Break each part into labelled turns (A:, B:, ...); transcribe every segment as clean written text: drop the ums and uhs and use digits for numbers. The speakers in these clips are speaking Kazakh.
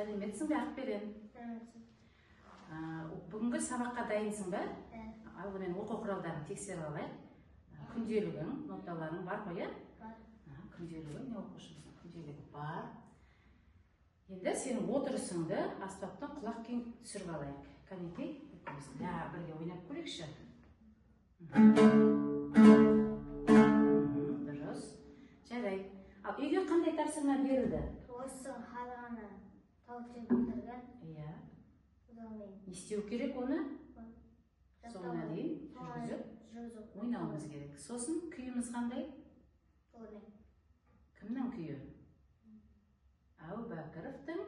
A: Сәлеметсің бе, Ақберен? Бүгінгі сабаққа дайынсың ба? Алдымен оқу құралдарын тексеріп алайық. Күнделігің, ноталарың бар ғой, Бар. Күнделігің, не оқушымсың? Күнделігі бар. Енді сенің отырысыңды аспаптан құлақ кең түсіріп алайық. Кәнекей, бірге ойнап көрейікші. Дұрыс. Жарай. Ал үйге қандай тапсырма берілді?
B: Осының қалғаны тауып бітірген.
A: Иә. Не істеу керек оны? Соңына дейін жүргізіп ойнауымыз керек. Сосын күйіміз қандай? Кімнің күйі? Әубәкіровтың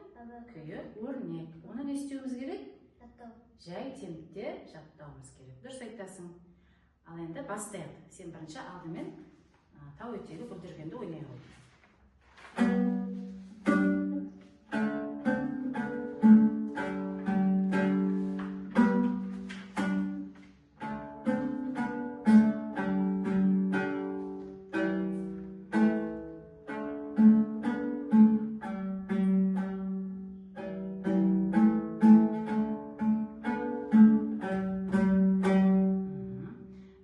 A: күйі өрнек. Оны не істеуіміз керек? Жай темпте жаттауымыз керек. Дұрыс айтасың. Ал енді бастайық. Сен бірінші алдымен тау етегі бүлдіргенді ойнай ғой.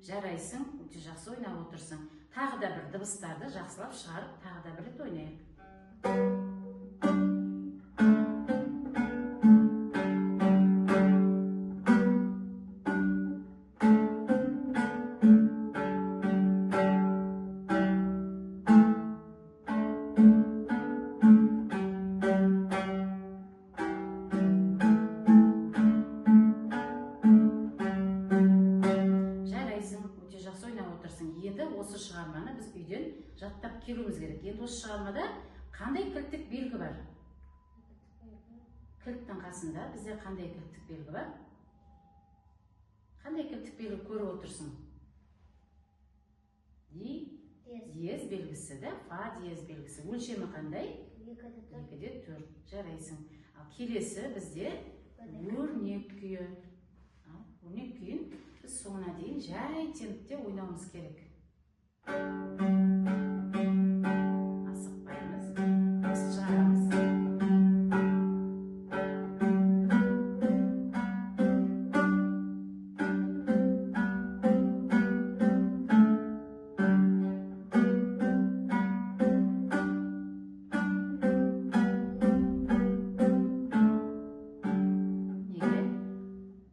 A: Жарайсың, өте жақсы ойнап отырсың. Тағы да бір дыбыстарды жақсылап шығарып, тағы да бір рет ойнайық. Енді осы шығарманы біз үйден жаттап келуіміз керек. Енді осы шығармада қандай кілттік белгі бар? Кілттің қасында бізде қандай кілттік белгі бар? Қандай кілттік белгі көріп отырсың? Диез белгісі, фа диез белгісі. Өлшемі қандай? 2-де 4. Жарайсың. Ал келесі бізде өрнек күйі. Өрнек күйін біз соңына дейін жай темпте ойнауымыз керек. Асықпаймыз, басып шығарамыз.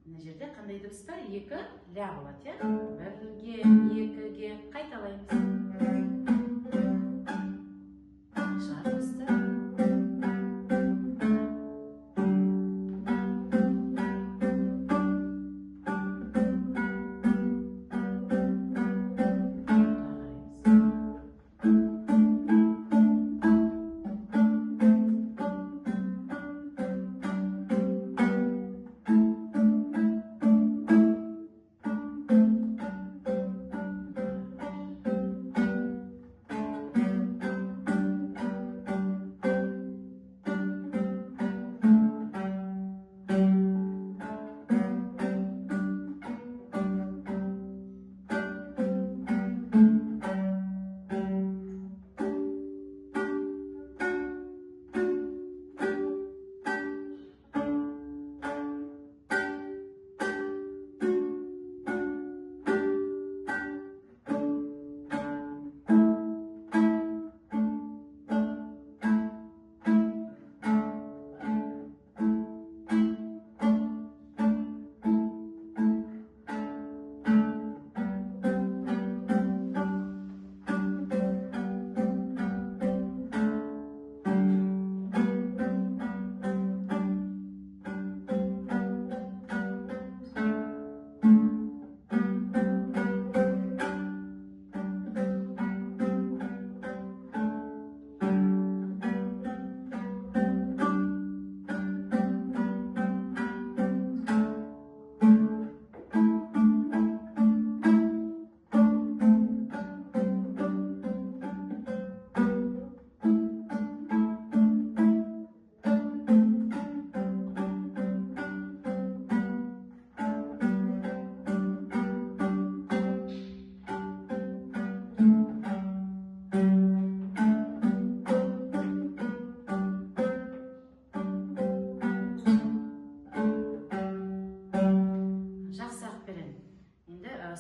A: Мына жерде қандай дыбыс бар? 2 ля болады, бірге, 2-ге қайталаймыз. Шығармызды.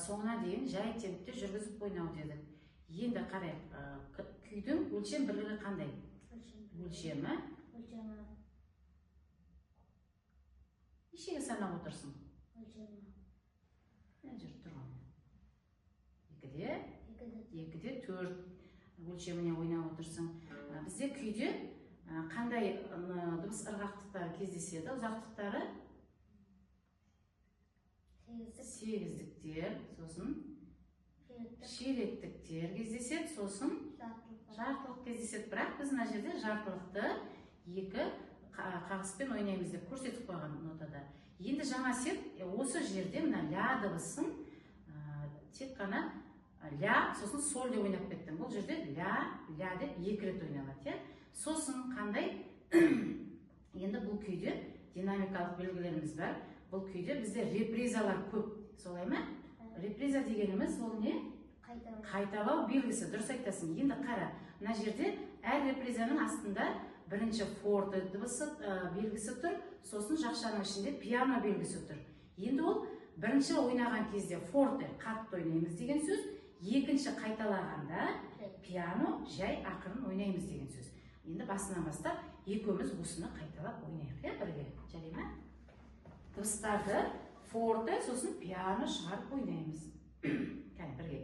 A: соңына дейін жай темпте жүргізіп ойнау дедік. Енді қарайық, күйдің өлшем бірлігі қандай? Өлшемі нешеге санап отырсың? Жүріп тұрған. 2-де 4 өлшеміне ойнап отырсың. Бізде күйде қандай дыбыс ырғақтықтары кездеседі? Ұзақтықтары? Сегіздіктер, сосын ширектіктер кездеседі, сосын жартылық кездеседі. Бірақ біз мына жерде жартылықты 2 қағыспен ойнаймыз деп көрсетіп қойған нотада. Енді жаңа сен осы жерде мына ля дыбысын тек қана ля, сосын соль деп ойнап кеттің. Бұл жерде ля деп 2 рет ойналады. Сосын қандай? Енді бұл күйде динамикалық белгілеріміз бар. Бұл күйде бізде репризалар көп. Солай ма? Реприза дегеніміз ол не? Қайталау белгісі. Дұрыс айтасың. Енді қара. Мына жерде әр репризаның астында бірінші форте дыбысы белгісі тұр, сосын жақшаның ішінде пиано белгісі тұр. Енді ол бірінші ойнаған кезде форте қатты ойнаймыз деген сөз, екінші қайталағанда пиано жай ақырын ойнаймыз деген сөз. Енді басынан бастап екеуміз осыны қайталап ойнайық, бірге. Жарай ма? Дыбыстарды форте, сосын пиано шығарып ойнаймыз. Кәне бірге.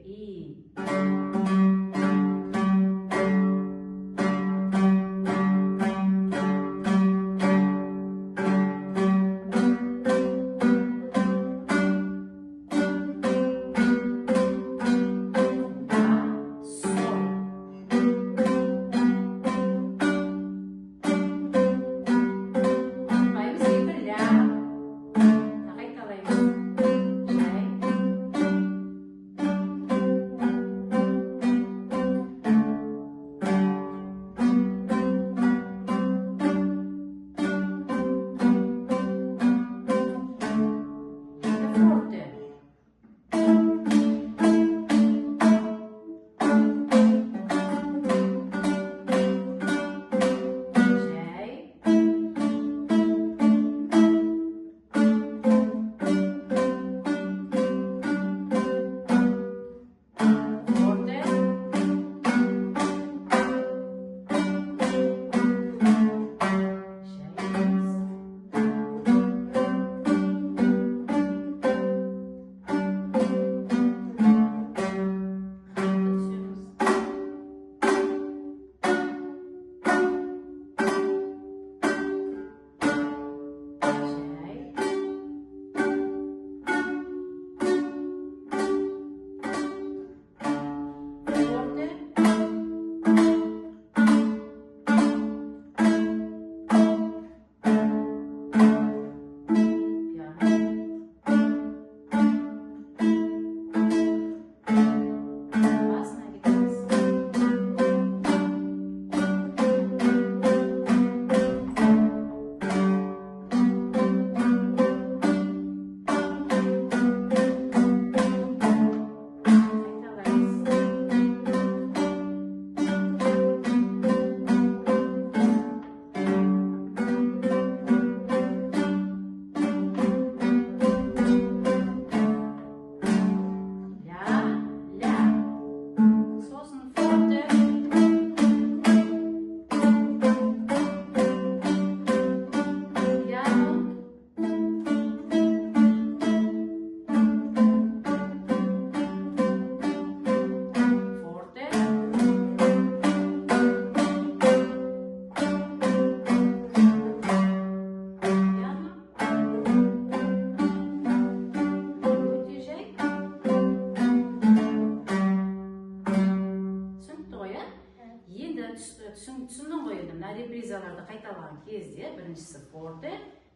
A: Түсіндің ғой енді, мына репризаларды қайталаған кезде біріншісі форте,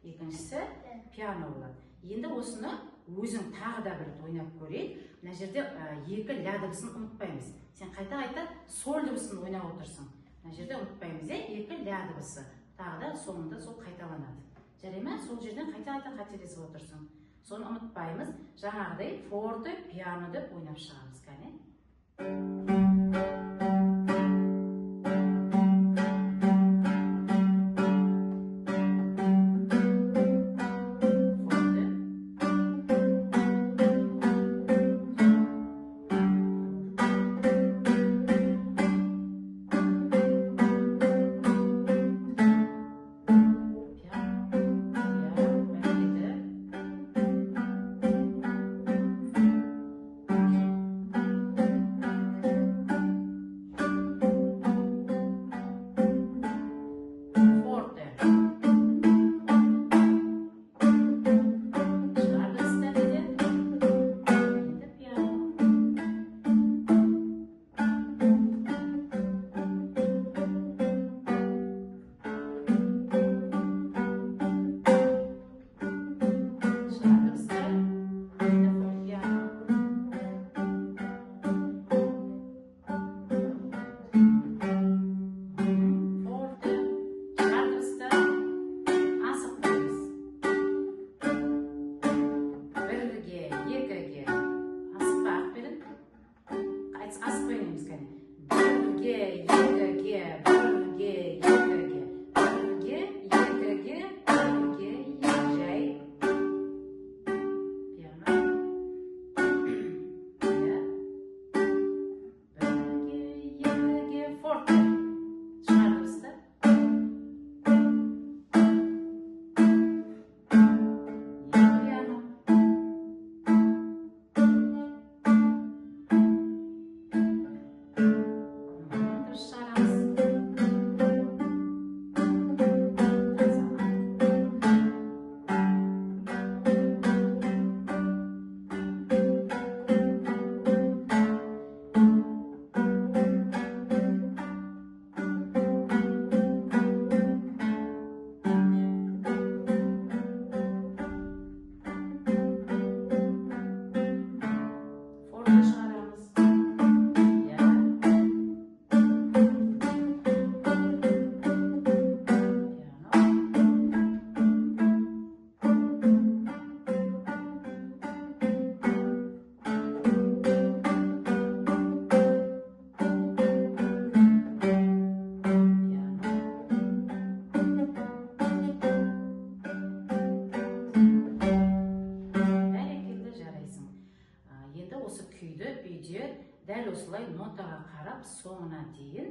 A: екіншісі пиано болады. Енді осыны өзің тағы да бір ойнап көрейік. Мына жерде 2 ля дыбысын ұмытпаймыз. Сен қайта соль дыбысын ойнап отырсың. Мына жерде ұмытпаймыз, 2 ля дыбысы. Тағы да соңында сол қайталанады. Жарай ма? Сол жерден қайта қателесіп отырсың. Соны ұмытпаймыз. Жаңағыдай форте, пиано деп ойнап шығамыз. Кәне? осылай нотаға қарап соңына дейін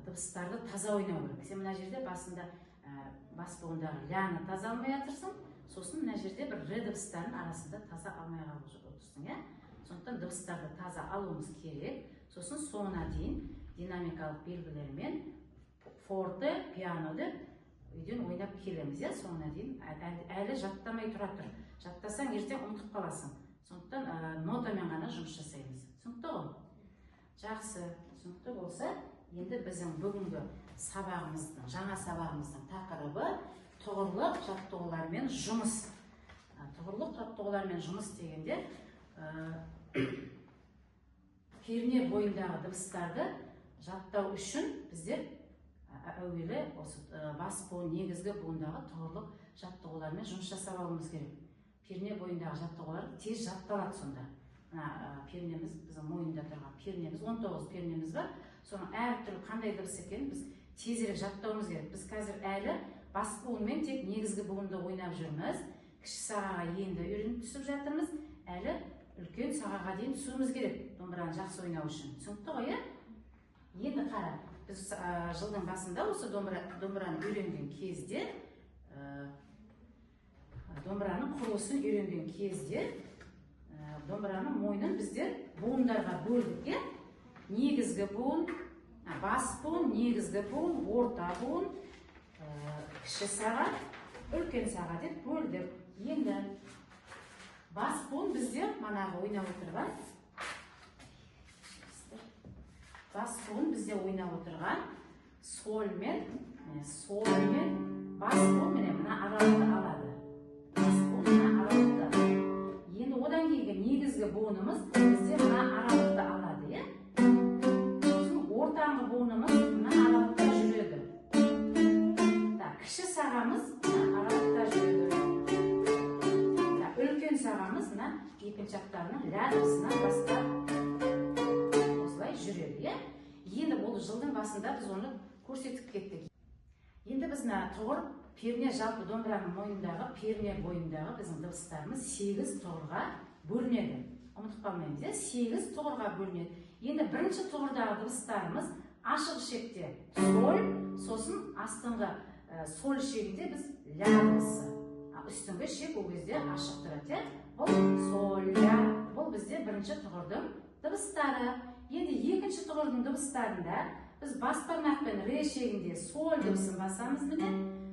A: дыбыстарды таза ойнау керек. Сен мына жерде басында бас буындағы ляны таза алмай жатырсың, сосын мына жерде бір р дыбыстардың арасында таза алмай қалып отырсың, иә? Сондықтан дыбыстарды таза алуымыз керек. Сосын соңына дейін динамикалық белгілермен форте, пиано деп үйден ойнап келеміз, иә? Соңына дейін әлі жаттамай тұра тұр. Жаттасаң ертең ұмытып қаласың. Сондықтан нотамен ғана жұмыс жасаймыз. Түсінікті ғой? Жақсы, түсінікті болса, енді біздің бүгінгі сабағымыздың, жаңа сабағымыздың тақырыбы тұғырлық жаттығулармен жұмыс. Тұғырлық жаттығулармен жұмыс дегенде перне бойындағы дыбыстарды жаттау үшін біздер әуелі осы бас буын, негізгі буындағы тұғырлық жаттығулармен жұмыс жасап алуымыз керек. Перне бойындағы жаттығулар тез жатталады сонда. Пернеміз, біздің мойында тұрған пернеміз, 19 пернеміз бар. Соның әртүрлі қандай дыбыс екенін біз тезірек жаттауымыз керек. Біз қазір әлі бас буынмен тек негізгі буынды ойнап жүрміз. Кіші сағаға енді үйреніп түсіп жатырмыз. Әлі үлкен сағаға дейін түсуіміз керек, домбыраны жақсы ойнау үшін. Түсінікті ғой, иә? Енді қара, біз жылдың басында осы домбыраны үйренген кезде, домбыраның құрылысын үйренген кезде, домбыраның мойнын біздер буындарға бөлдік, иә? Негізгі буын, бас буын, негізгі буын, орта буын, кіші саға, үлкен саға деп бөлдік. Енді бас буын бізде манағы ойнап отырған. Бас буын бізде ойнап отырған сольмен, бас буын мына аралықты алады. Бас буын мына аралықты. Енді одан кейінгі негізгі буынымыз бізде мына аралықты алады, иә? Ортаңғы буынымыз мына аралықта жүреді. Кіші сағамыз мына аралықта жүреді. Үлкен сағамыз мына екінші ақтарының ля дыбысынан бастап осылай жүреді, иә? Енді бұл жылдың басында біз оны көрсетіп кеттік. Енді біз тұғыр перне, жалпы домбыраның мойнындағы перне бойындағы біздің дыбыстарымыз 8 тұғырға бөлінеді. Ұмытып қалмаймыз, иә? 8 тұғырға бөлінеді. Енді бірінші тұғырдағы дыбыстарымыз ашық ішекте соль, сосын астыңғы соль ішегінде біз ля дыбысы. Үстіңгі ішек ол кезде ашық тұрады. Бұл соль, ля. Бұл бізде бірінші тұғырдың дыбыстары. Енді екінші тұғырдың дыбыстарында біз бас бармақпен ре ішегінде соль дыбысын басамыз, міне.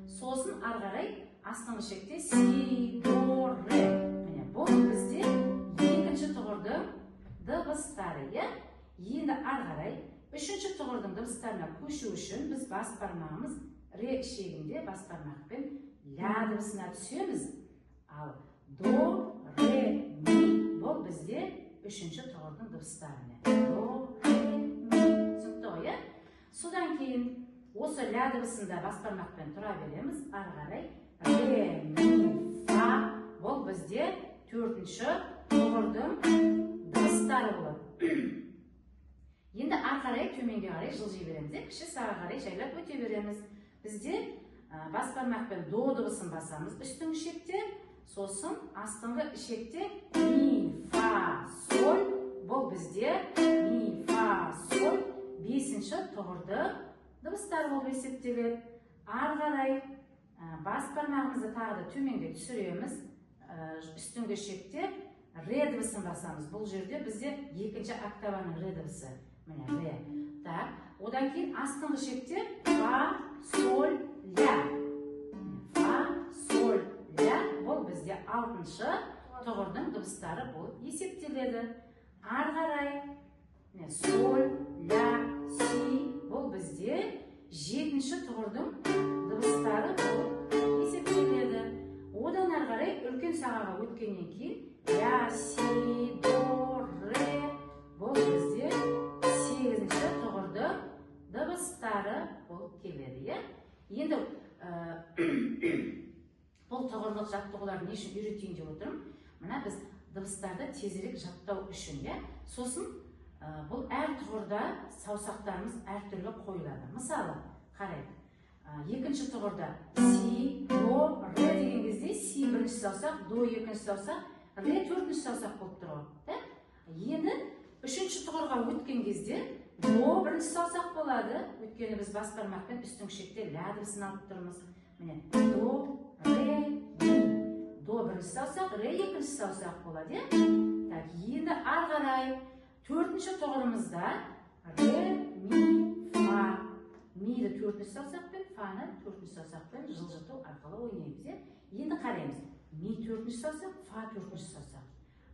A: Сосын ары қарай астыңғы ішекте си, до, ре. Міне бұл бізде екінші тұғырдың дыбыстары, иә? Енді ары қарай үшінші тұғырдың дыбыстарына көшу үшін біз бас бармағымыз ре ішегінде бас бармақпен ля дыбысына түсеміз. Ал до, ре, ми бұл бізде үшінші тұғырдың дыбыстары. До, ре, ми. Түсінікті ғой, иә? Содан кейін осы ля дыбысында бас бармақпен тұра береміз. Ары қарай ре, ми, фа бұл бізде төртінші тұғырдың дыбыстары болады. Енді ары қарай төменге қарай жылжи береміз. Кіші саға қарай жайлап өте береміз. Бізде бас бармақпен до дыбысын басамыз үстіңгі ішекте, сосын астыңғы ішекте ми, фа, соль. Бұл бізде ми, фа, соль 5-ші тұғырды дыбыстар болып есептеледі. Ары қарай бас бармағымызды тағы да төменге түсіреміз. Үстіңгі ішекте ре дыбысын басамыз. Бұл жерде бізде екінші октаваның ре дыбысы. Міне ре. Так, одан кейін астыңғы ішекте фа, соль, ля. Фа, соль, ля. Бұл бізде 6-шы тұғырдың дыбыстары болып есептеледі. Ары қарай соль, ля, си. Бұл бізде 7-ші тұғырдың дыбыстары болып есептеледі. Одан ары қарай үлкен сағаға өткеннен кейін ля, си, до, ре. Бұл бізде 8-ші тұғырды дыбыстары болып келеді. Енді бұл тұғырлық жаттығуларды не үшін үйретейін деп отырмын? Мына біз дыбыстарды тезірек жаттау үшін. Сосын бұл әр тұғырда саусақтарымыз әртүрлі қойылады. Мысалы, қарайық. Екінші тұғырда си, до, ре деген кезде си бірінші саусақ, до екінші саусақ, ре төртінші саусақ болып тұр ғой. Енді Үшінші тұғырға өткен кезде до бірінші саусақ болады. Өйткені біз бас бармақпен үстіңгі ішекте ля дыбысын алып тұрмыз. Міне, до, ре, ми. До бірінші саусақ, ре екінші саусақ болады. Так, енді ары қарай төртінші тұғырымызда ре, ми, фа. Миді төртінші саусақпен, фаны төртінші саусақпен жылжыту арқылы ойнаймыз. Енді қараймыз. Ми төртінші саусақ, фа төртінші саусақ.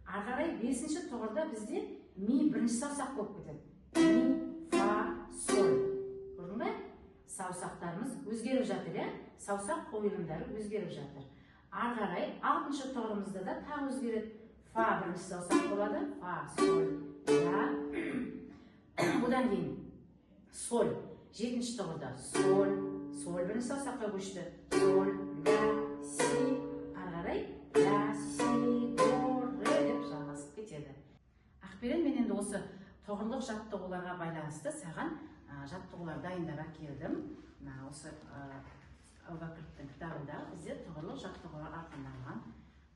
A: Ары қарай бесінші тұғырда бізде ми бірінші саусақ болып кетеді. Ми, фа, соль. Көрдің бе? Саусақтарымыз өзгеріп жатыр, саусақ қойылымдары өзгеріп жатыр. Ары қарай алтыншы тұғырымызда да тағы өзгереді. Фа бірінші саусақ болады. Фа, соль, ля. Бұдан кейін соль. Жетінші тұғырда соль. Соль бірінші саусаққа көшті. Соль, ля, си. Ары қарай ля, си, до, ре деп жалғасып кетеді. Ақберен, мен енді осы тұғырлық жаттығуларға байланысты саған жаттығулар дайындап әкелдім. Осы Әубәкіровтың кітабында бізде тұғырлық жаттығулар арқанданған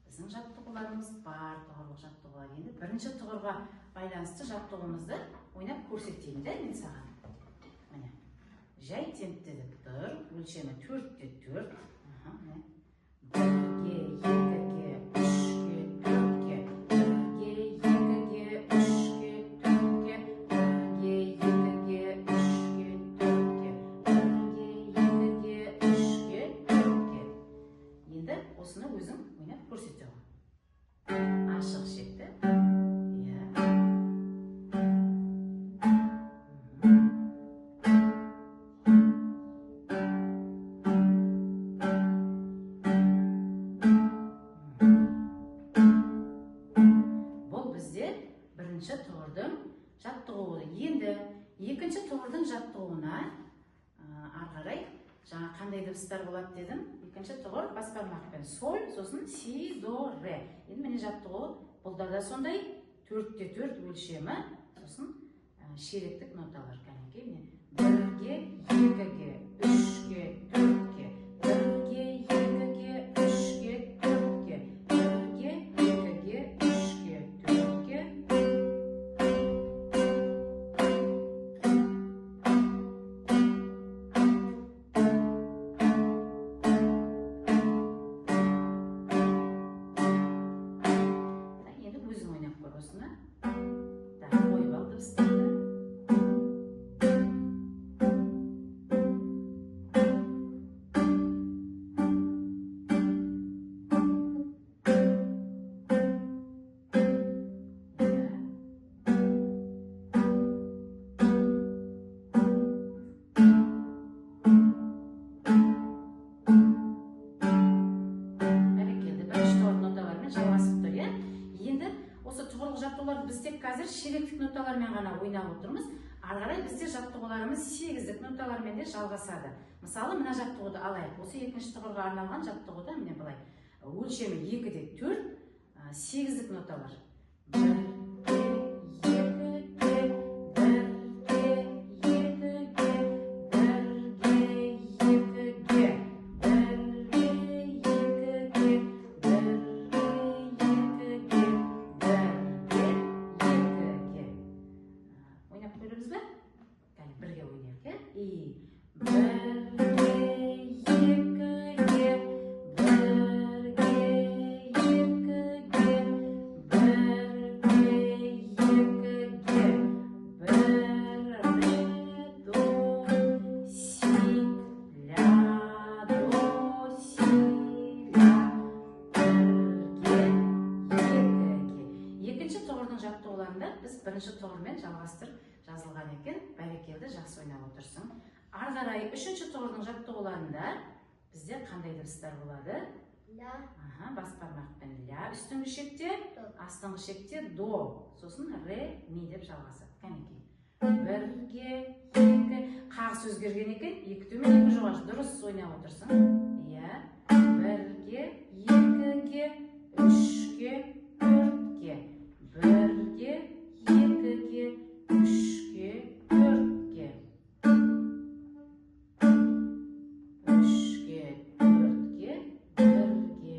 A: біздің жаттығуларымыз бар. Тұғырлық жаттығулар. Енді бірінші тұғырға байланысты жаттығуымызды ойнап көрсетейін де мен саған. Міне, жай темптедік тұр, өлшемі 4-те 4. Бірге, екіге, үшке, төртке, бірге, екіге, үшке, төртке, бірге, екіге, үшке, төртке, бірге, екіге, үшке, төртке. Енді осыны өзің ойнап көрсете ғой. Ашық ішекті. Бірінші тұғырдың жаттығуы. Енді екінші тұғырдың жаттығуына ары қарай жаңа қандай дыбыстар болады дедім. Екінші тұғыр бас бармақпен соль, сосын си, до, ре. Енді міне жаттығуы бұлда да сондай 4-те 4 өлшемі, сосын шеректік ноталар. Бірге, екіге, үшке, төртке, бірге, екіге, үшке, төртке, бірге, екіге, үшке, төртке. Енді өзің ойнап көр осыны. Қойып ал дыбыстарды. Біз тек қазір шеректік ноталармен ғана ойнап отырмыз. Ары қарай бізде жаттығуларымыз 8-дік ноталармен де жалғасады. Мысалы, мына жаттығуды алайық. Осы екінші тұғырға арналған жаттығуда міне былай. Өлшемі 2-де 4, 8-дік ноталар. Бірге ойнайық, Екінші тұғырдың жаттығуларында біз бірінші тұғырмен жалғастырып жазылған екен. Бәрекелді, жақсы ойнап отырсың. Ары қарай үшінші тұғырдың жаттығуларында бізде қандай дыбыстар болады?
B: Ля.
A: Бас бармақпен ля, үстіңгі ішекте, астыңғы ішекте до, сосын ре, ми деп жалғасады. Кәнекей. Бірге, екі, қағыс өзгерген екен, екі төмен, екі жоғары, дұрыс ойнап отырсың. Бірге, екіге, үшке, төртке, бірге, екіге, үшке, төртке, үшке, төртке, бірге,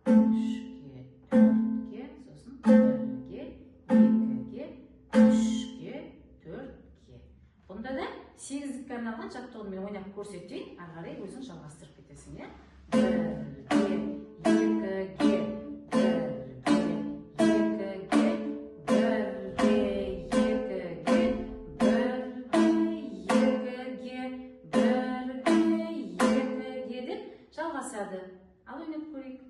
A: үшке, төртке, сосын бірге, екіге, жаттығуды мен ойнап көрсетейін, ары қарай өзің жалғастырып кетесің, иә? 1-2-1-2-1-2-1-2-1-2-1-2-1-2-1 деп жалғасады. Ал ойнап көрейік.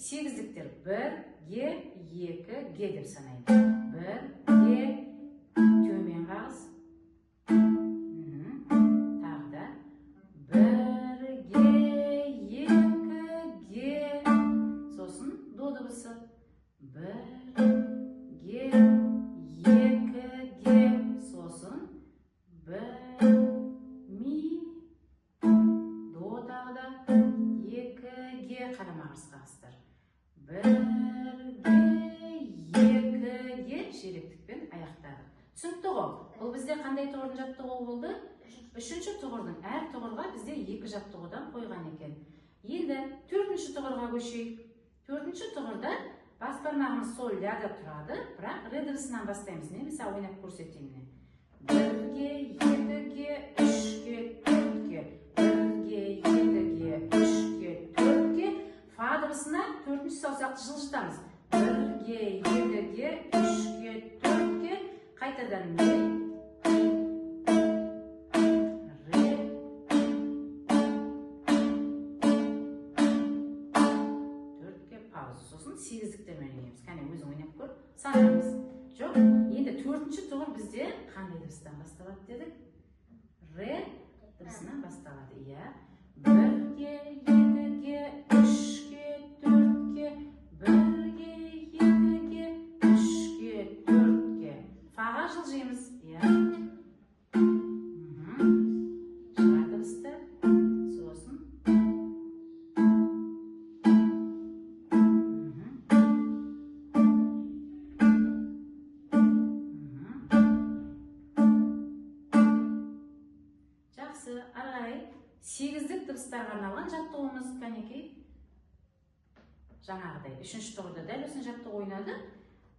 A: Сегіздіктер 1-2-2 деп санайды. 1-2 төмен қағыз. Тағы да 1-2 сосын до дыбысы. 1-2 сосын 1 ми до тағы да 2-ге қарама-қарсы қағыстар. 1-2 шелектікпен аяқтадық. Түсінікті ғой? Бұл бізде қандай тұғырдың жаттығуы болды? Үшінші тұғырдың. Әр тұғырға бізде 2 жаттығудан қойған екен. Енді төртінші тұғырға көшейік. Төртінші тұғырда бас бармағымыз сол ляда тұрады, бірақ ре дыбысынан бастаймыз. Мен мысалы ойнап көрсетейін. 1-ге, 2-ге, 3-ге, 4-ге, 1-ге, 2-ге, 3-ге, 4-ге, фа дыбысына төртінші саусақты жылжытамыз. 1-ге, 2-ге, 3-ге, 4-ге, қайтадан ре, сосын сегіздіктермен ойнаймыз. Кәне өзің ойнап көр, санаймыз. Жоқ, енді төртінші тұғыр бізде қандай дыбыстан басталады дедік? Ре дыбысынан басталады, иә. 1-ге, 2-ге, 3-ге, 4-ге, 1-ге, 2-ге, 3-ге, 4-ге. Фаға жылжимыз, иә. Шығар дыбысты, сосын сегіздік дыбыстарға арналған жаттығуымыз кәнекей. Жаңағыдай, үшінші тұғырда дәл осыны жаттығу ойнады.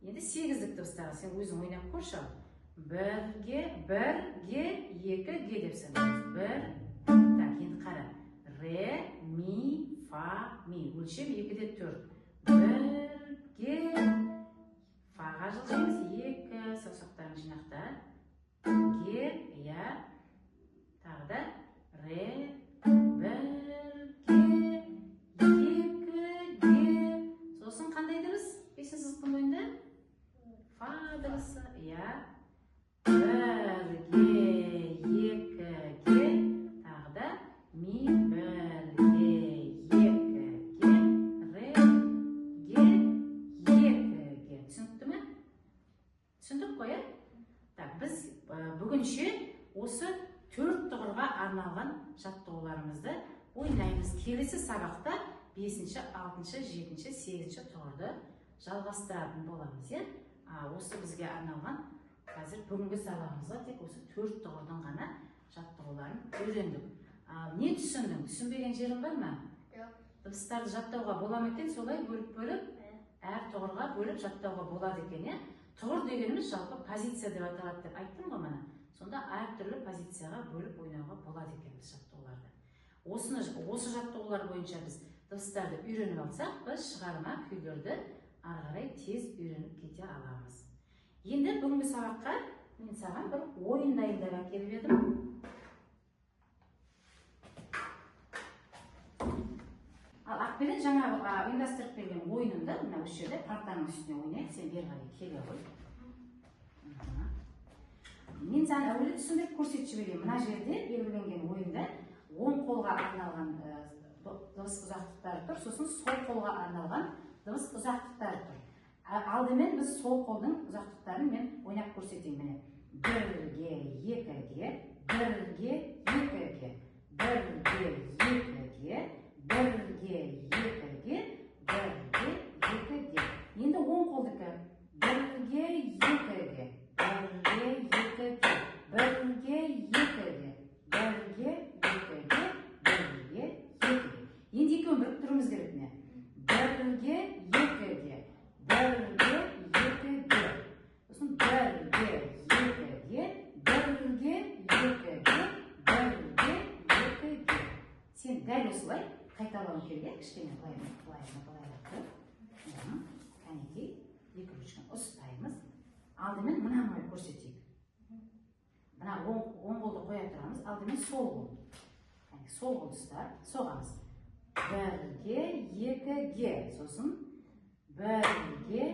A: Енді сегіздік дыбыстарға сен өзің ойнап көрші. 1-ге, 1-ге, 2-ге деп санаймыз. 1, так, енді қара. Ре, ми, фа, ми. Өлшем 2-де 4. 1-ге, фаға жылжимыз. 2, саусақтарын жинақта. Ге, я, тағы да. Ре, 1-ге, 2-ге, сосын қандай дыбыс? Бесінші сызықтың бойында? Фа дыбысы, иә. 1-ге, 2-ге, тағы да ми, 1-ге, 2-ге, ре, ге, 2-ге. Түсінікті ме? Түсіндік қой, ә? Так, біз бүгінше осы 4 тұғырға арналған жаттығуларымызды ойнаймыз. Келесі сабақта 5-ші, 6-ші, 7-ші, 8-ші тұғырды жалғастыратын боламыз, е? Осы бізге арналған қазір бүгінгі сабағымызға тек осы 4 тұғырдың ғана жаттығуларын үйрендік. Не түсіндің? Түсінбеген жерің бар ма?
B: Жоқ.
A: Дыбыстарды жаттауға бола екен, солай бөліп-бөліп, әр тұғырға бөліп жаттауға болады екен, е? Тұғыр дегеніміз жалпы позиция деп аталады деп айттым ғой мына. Сонда әртүрлі позицияға бөліп ойнауға болады екен біз жаттығуларды. Осы жаттығулар бойынша біз дыбыстарды үйреніп алсақ, біз шығарма күйлерді ары қарай тез үйреніп кете аламыз. Енді бүгінгі сабаққа мен саған бір ойын дайындап әкеліп едім. Ал Ақберен жаңағы ұйымдастырып берген ойынымды мына осы жерде партаның үстіне ойнайық, сен бері қарай келе ғой. Мен саған әуелі түсіндіріп көрсетіп жіберейін. Мына жерде белгіленген ойында оң қолға арналған дыбыс ұзақтықтары тұр, сосын сол қолға арналған дыбыс ұзақтықтары тұр. Алдымен біз сол қолдың ұзақтықтарын мен ойнап көрсетейін. Міне 1-ге, 2-ге, 1-ге, 2-ге, 1-ге, 2-ге, 1-ге, 2-ге, 1-ге, 2-ге. Енді оң қолдікі 1-ге, 2-ге, 1-ге, 2-ге, 1-ге, 2-ге, 1-ге, 2-ге, 1-ге, 2-ге. Енді екеуін біріктіруіміз керек не? 1-ге, 2-ге, 1-ге, 2-ге. Сосын 1-ге, осылай қайталау керек, кішкене былайырақ тұрып. Кәнекей, екі ручканы ұстаймыз. Алдымен мынаны көрсетейік. Мына оң қолды қоя тұрамыз, алдымен сол қол. Сол қолды ұстап, соғамыз. Бірге, екіге, сосын бірге,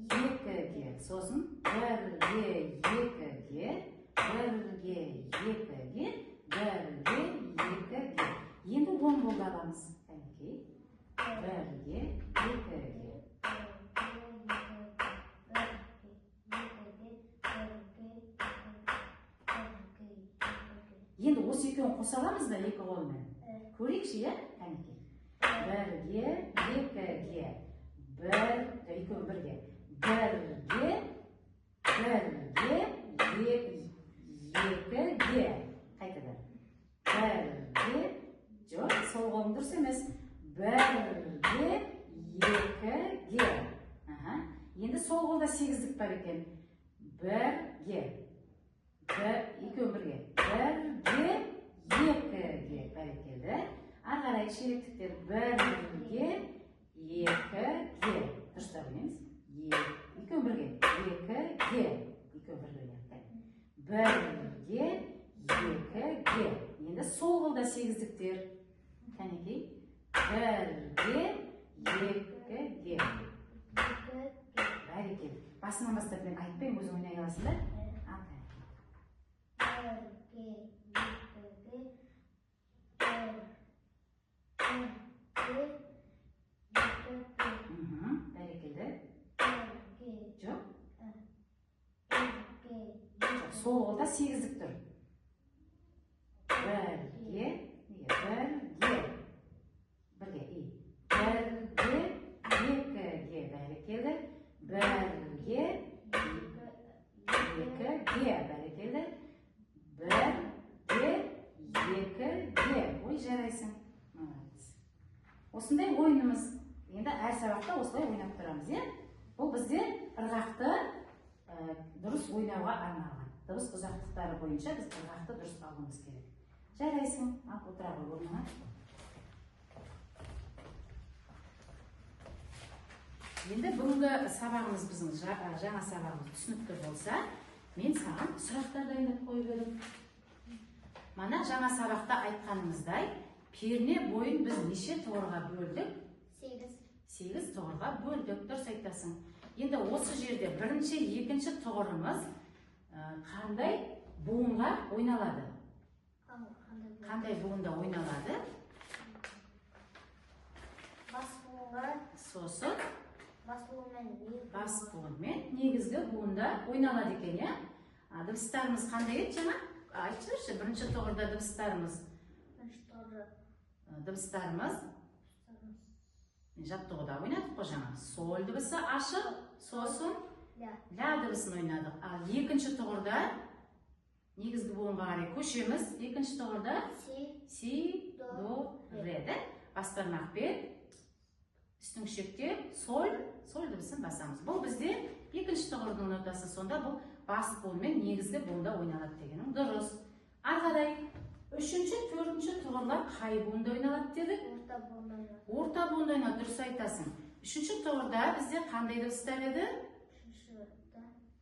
A: екіге, сосын бірге, екіге, бірге, екіге, бірге, екіге. Енді оң қолды аламыз. Кәнекей, бірге, екіге. Енді осы екеуін қоса аламыз ба екі қолмен? Көрейікші, е? Кәнекей. Бірге, екіге. Екеуін бірге. Бірге, екіге. Қайтадан. Бірге, жоқ, сол қолым дұрыс емес. Бірге, екіге. Енді сол қолда сегіздік бар екен. Бірге. Екеуін бірге. Бірге, екіге. Бәрекелді. Ары қарай ширектіктер. Бірге, екіге. Дұрыстап білеміз. Екеуін бірге. Екіге. Екеуін бірге. Бірге, екіге. Енді сол қолда сегіздіктер. Кәнекей. Бірге, екіге. Бәрекелді. Басынан бастап мен айтпаймын, өзің ойнай аласың да? Бәрекелді. Жоқ? Сол қолда сегіздік тұр. Бірге, бірге. Бірге, екіге. Бәрекелді. Бірге, екіге. Бәрекелді. Бірге, екіге. Ой, жарайсың. Осындай ойынымыз. Енді әр сабақта осылай ойнап тұрамыз, е? Бұл бізде ырғақты дұрыс ойнауға арналған. Дыбыс ұзақтықтары бойынша біз ырғақты дұрыс алуымыз керек. Жарайсың. Ал, отыра ғой орныңа. Енді бүгінгі сабағымыз біздің жаңа сабағымыз түсінікті болса, мен саған сұрақтар дайындап қойып едім. Мана жаңа сабақта айтқанымыздай, перне бойын біз неше тұғырға бөлдік? 8 тұғырға бөлдік, дұрыс айтасың. Енді осы жерде бірінші, екінші тұғырымыз қандай буынға ойналады? Қандай буында ойналады?
B: Бас буынға.
A: Сосын?
B: Бас
A: буынмен негізгі буында ойналады екен, е? Дыбыстарымыз қандай еді жаңа? Айтшы, бірінші тұғырда дыбыстарымыз. Дыбыстарымыз жаттығуда ойнадық қой жаңа. Соль дыбысы ашық, сосын ля дыбысын ойнадық. Ал екінші тұғырда негізгі буынға қарай көшеміз. Екінші тұғырда си, до, ре. Бас бармақпен үстің шекте соль дыбысын басамыз. Бұл бізде екінші тұғырдың нотасы, сонда бұл бас буынмен негізгі буында ойналады дегенім дұрыс. Ары қарай үшінші, төртінші тұғырлар қай буында ойналады дедік? Орта буында ойнады, дұрыс айтасың. Үшінші тұғырда бізде қандай дыбыстар еді?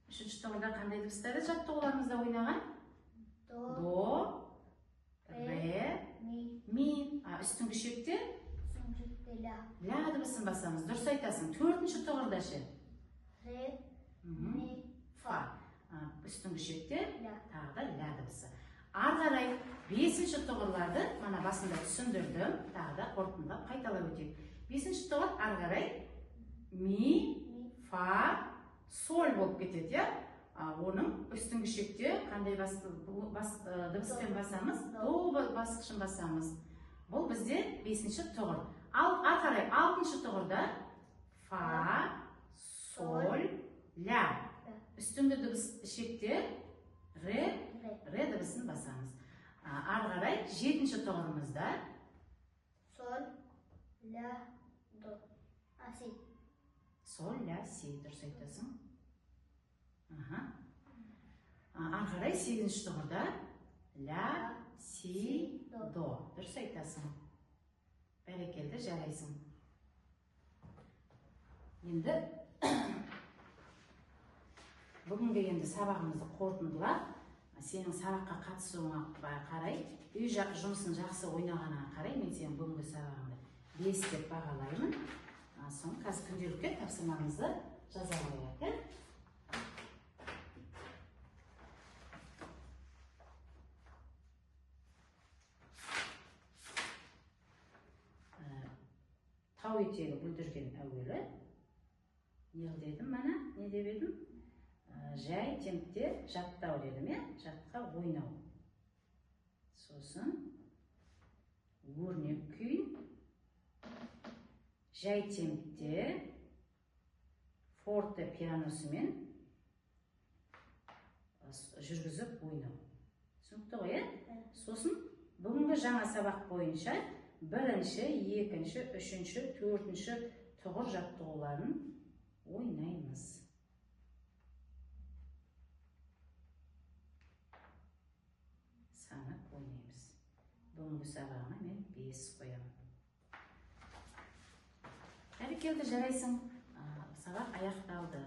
A: Үшінші тұғырда қандай дыбыстар еді? Жаттығуларымызда ойнаған? До, ре, ми. Үстіңгі шекте? Ля дыбысын басамыз, дұрыс айтасың. Төртінші тұғырда ше?
B: Ре, ми, фа.
A: Үстіңгі шекте? Тағы да ля дыбысы. Ары қарай бесінші тұғырларды мана басында түсіндірдім, тағы да қорытындылап қайталап өтейік. Бесінші тұғыр ары қарай ми, фа, соль болып кетеді, е? Оның үстіңгі шекте қандай дыбыспен басамыз? До басқышын басамыз. Бұл бізде бесінші тұғыр. Ал ары қарай алтыншы тұғырда фа, соль, ля. Үстіңгі дыбыс шекте ре дыбысын басамыз. Ары қарай жетінші тұғырымызда
B: соль, ля, до, си.
A: Соль, ля, си, дұрыс айтасың. Ары қарай сегізінші тұғырда ля, си, до, дұрыс айтасың. Бәрекелді, жарайсың. Енді бүгінгі енді сабағымызды қорытындылап, сенің сабаққа қатысуыңа қарай, үй жұмысын жақсы ойнағаныңа қарай, мен сенің бүгінгі сабағыңды 5 деп бағалаймын. Соң қазір күнделікке тапсырмаңызды жаза қояйық. Тау етегі бүлдірген әуелі. Не дедім мана? Не деп едім? Жай темпте жаттау дедім, жатқа ойнау. Сосын өрнек күй. Жай темпте форте пианосымен жүргізіп ойнау. Түсінікті ғой, Сосын бүгінгі жаңа сабақ бойынша бірінші, екінші, үшінші, төртінші тұғыр жаттығуларын ойнаймыз. Санап ойнаймыз. Бүгінгі сабағыма мен 5 қоямын. Бәрекелді, жарайсың. Сабақ аяқталды.